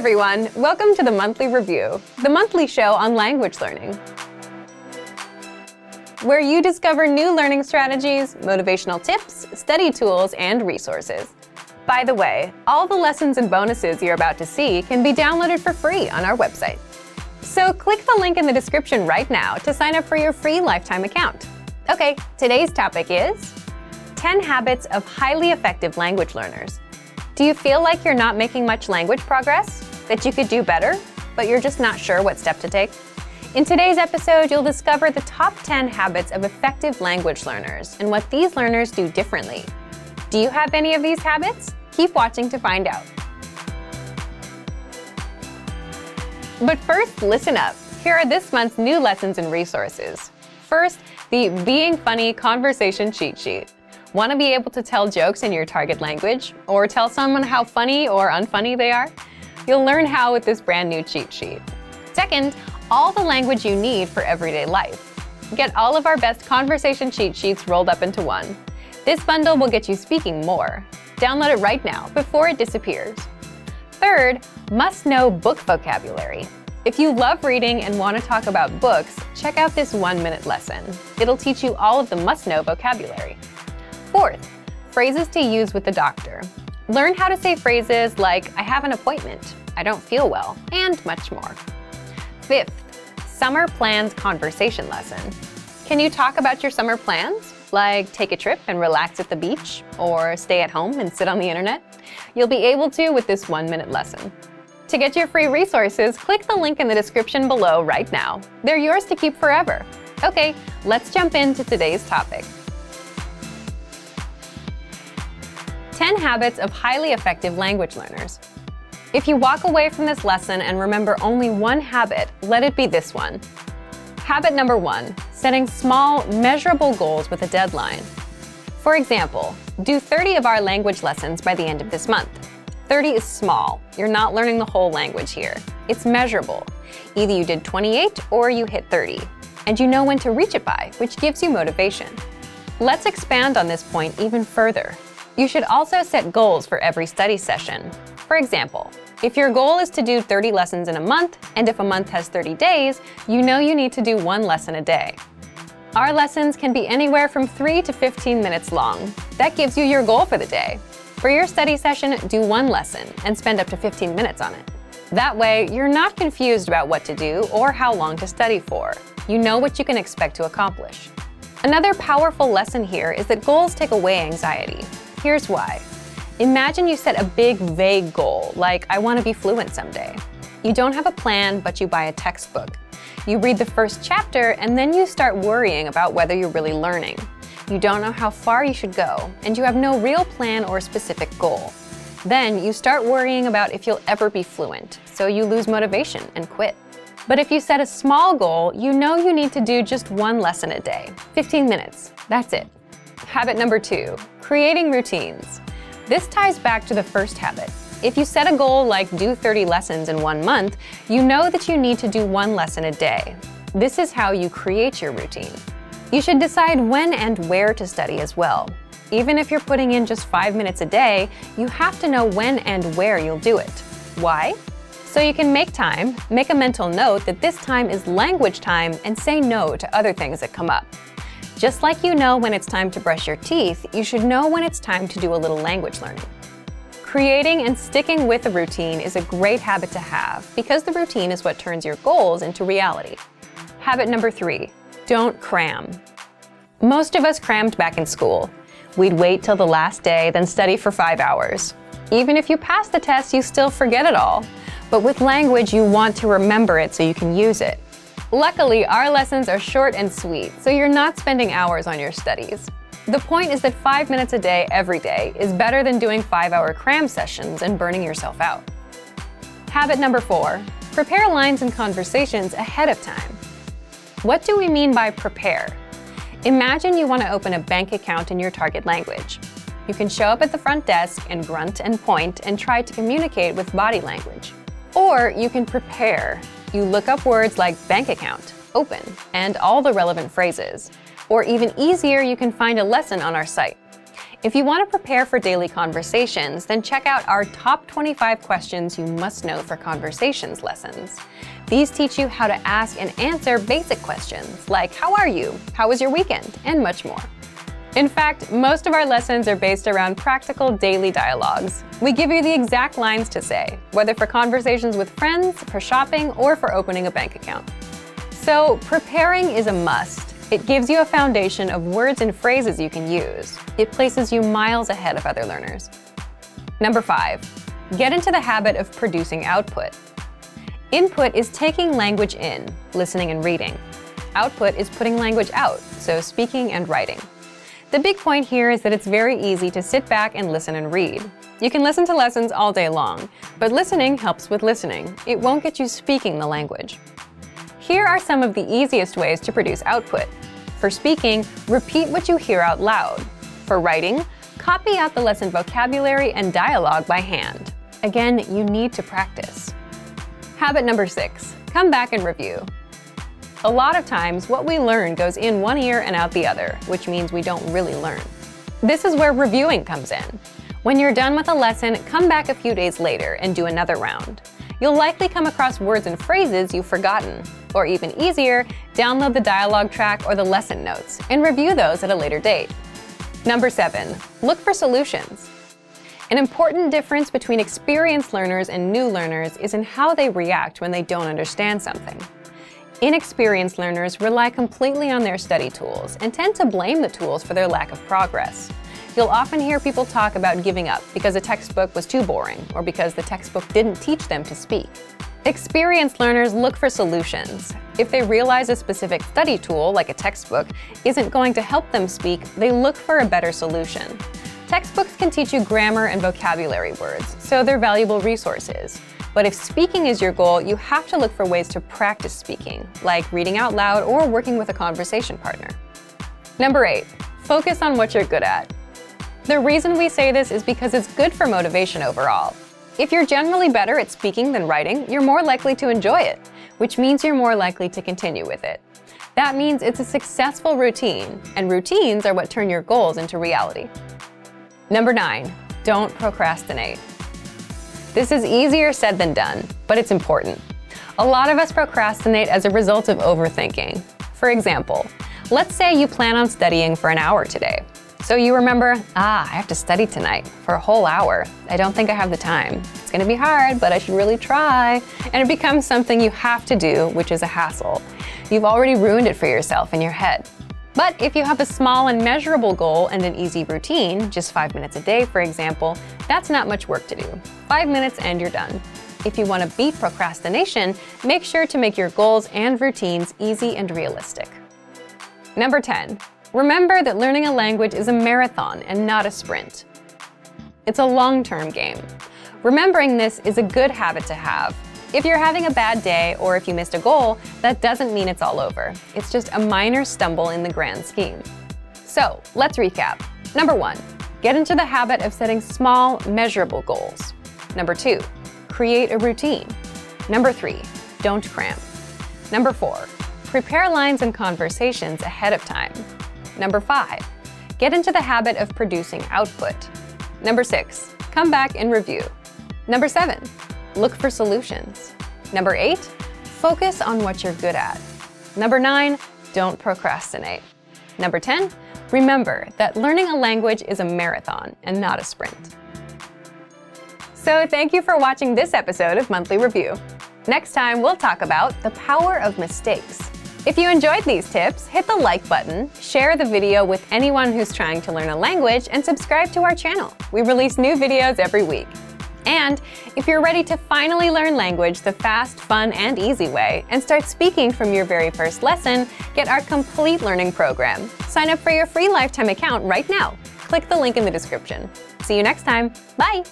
everyone, welcome to the Monthly Review, the monthly show on language learning, where you discover new learning strategies, motivational tips, study tools, and resources. By the way, all the lessons and bonuses you're about to see can be downloaded for free on our website. So click the link in the description right now to sign up for your free lifetime account. Okay, today's topic is 10 habits of highly effective language learners. Do you feel like you're not making much language progress? That you could do better, but you're just not sure what step to take? In today's episode, you'll discover the top 10 habits of effective language learners and what these learners do differently. Do you have any of these habits? Keep watching to find out. But first, listen up. Here are this month's new lessons and resources. First, the Being Funny Conversation Cheat Sheet. Want to be able to tell jokes in your target language, or tell someone how funny or unfunny they are? You'll learn how with this brand new cheat sheet. Second, all the language you need for everyday life. Get all of our best conversation cheat sheets rolled up into one. This bundle will get you speaking more. Download it right now before it disappears. Third, must-know book vocabulary. If you love reading and want to talk about books, check out this 1-minute lesson. It'll teach you all of the must-know vocabulary. Fourth, phrases to use with the doctor. Learn how to say phrases like, I have an appointment, I don't feel well, and much more. Fifth, summer plans conversation lesson. Can you talk about your summer plans? Like take a trip and relax at the beach, or stay at home and sit on the internet? You'll be able to with this 1-minute lesson. To get your free resources, click the link in the description below right now. They're yours to keep forever. Okay, let's jump into today's topic. 10 habits of highly effective language learners. If you walk away from this lesson and remember only one habit, let it be this one. Habit number 1, setting small, measurable goals with a deadline. For example, do 30 of our language lessons by the end of this month. 30 is small. You're not learning the whole language here. It's measurable. Either you did 28 or you hit 30, and you know when to reach it by, which gives you motivation. Let's expand on this point even further. You should also set goals for every study session. For example, if your goal is to do 30 lessons in a month, and if a month has 30 days, you know you need to do 1 lesson a day. Our lessons can be anywhere from 3 to 15 minutes long. That gives you your goal for the day. For your study session, do 1 lesson and spend up to 15 minutes on it. That way, you're not confused about what to do or how long to study for. You know what you can expect to accomplish. Another powerful lesson here is that goals take away anxiety. Here's why. Imagine you set a big, vague goal, like I want to be fluent someday. You don't have a plan, but you buy a textbook. You read the first chapter, and then you start worrying about whether you're really learning. You don't know how far you should go, and you have no real plan or specific goal. Then you start worrying about if you'll ever be fluent, so you lose motivation and quit. But if you set a small goal, you know you need to do just 1 lesson a day, 15 minutes, that's it. Habit number 2, creating routines. This ties back to the first habit. If you set a goal like do 30 lessons in 1 month, you know that you need to do 1 lesson a day. This is how you create your routine. You should decide when and where to study as well. Even if you're putting in just 5 minutes a day, you have to know when and where you'll do it. Why? So you can make time, make a mental note that this time is language time, and say no to other things that come up. Just like you know when it's time to brush your teeth, you should know when it's time to do a little language learning. Creating and sticking with a routine is a great habit to have because the routine is what turns your goals into reality. Habit number 3, don't cram. Most of us crammed back in school. We'd wait till the last day, then study for 5 hours. Even if you pass the test, you still forget it all. But with language, you want to remember it so you can use it. Luckily, our lessons are short and sweet, so you're not spending hours on your studies. The point is that 5 minutes a day every day is better than doing 5-hour cram sessions and burning yourself out. Habit number 4, prepare lines and conversations ahead of time. What do we mean by prepare? Imagine you want to open a bank account in your target language. You can show up at the front desk and grunt and point and try to communicate with body language. Or you can prepare. You look up words like bank account, open, and all the relevant phrases. Or even easier, you can find a lesson on our site. If you want to prepare for daily conversations, then check out our top 25 questions you must know for conversations lessons. These teach you how to ask and answer basic questions like how are you, how was your weekend, and much more. In fact, most of our lessons are based around practical daily dialogues. We give you the exact lines to say, whether for conversations with friends, for shopping, or for opening a bank account. So preparing is a must. It gives you a foundation of words and phrases you can use. It places you miles ahead of other learners. Number 5, get into the habit of producing output. Input is taking language in, listening and reading. Output is putting language out, so speaking and writing. The big point here is that it's very easy to sit back and listen and read. You can listen to lessons all day long, but listening helps with listening. It won't get you speaking the language. Here are some of the easiest ways to produce output. For speaking, repeat what you hear out loud. For writing, copy out the lesson vocabulary and dialogue by hand. Again, you need to practice. Habit number 6, come back and review. A lot of times, what we learn goes in one ear and out the other, which means we don't really learn. This is where reviewing comes in. When you're done with a lesson, come back a few days later and do another round. You'll likely come across words and phrases you've forgotten. Or even easier, download the dialogue track or the lesson notes and review those at a later date. Number 7, look for solutions. An important difference between experienced learners and new learners is in how they react when they don't understand something. Inexperienced learners rely completely on their study tools and tend to blame the tools for their lack of progress. You'll often hear people talk about giving up because a textbook was too boring or because the textbook didn't teach them to speak. Experienced learners look for solutions. If they realize a specific study tool, like a textbook, isn't going to help them speak, they look for a better solution. Textbooks can teach you grammar and vocabulary words, so they're valuable resources. But if speaking is your goal, you have to look for ways to practice speaking, like reading out loud or working with a conversation partner. Number 8, focus on what you're good at. The reason we say this is because it's good for motivation overall. If you're generally better at speaking than writing, you're more likely to enjoy it, which means you're more likely to continue with it. That means it's a successful routine, and routines are what turn your goals into reality. Number 9, don't procrastinate. This is easier said than done, but it's important. A lot of us procrastinate as a result of overthinking. For example, let's say you plan on studying for an hour today. So you remember, I have to study tonight for a whole hour. I don't think I have the time. It's gonna be hard, but I should really try. And it becomes something you have to do, which is a hassle. You've already ruined it for yourself in your head. But if you have a small and measurable goal and an easy routine, just 5 minutes a day, for example, that's not much work to do. 5 minutes and you're done. If you want to beat procrastination, make sure to make your goals and routines easy and realistic. Number 10. Remember that learning a language is a marathon and not a sprint. It's a long-term game. Remembering this is a good habit to have. If you're having a bad day or if you missed a goal, that doesn't mean it's all over. It's just a minor stumble in the grand scheme. So, let's recap. Number 1, get into the habit of setting small, measurable goals. Number 2, create a routine. Number 3, don't cram. Number 4, prepare lines and conversations ahead of time. Number 5, get into the habit of producing output. Number 6, come back and review. Number 7, look for solutions. Number 8, focus on what you're good at. Number 9, don't procrastinate. Number 10, remember that learning a language is a marathon and not a sprint. So thank you for watching this episode of Monthly Review. Next time, we'll talk about the power of mistakes. If you enjoyed these tips, hit the like button, share the video with anyone who's trying to learn a language, and subscribe to our channel. We release new videos every week. And if you're ready to finally learn language the fast, fun, and easy way, and start speaking from your very first lesson, get our complete learning program. Sign up for your free lifetime account right now. Click the link in the description. See you next time. Bye!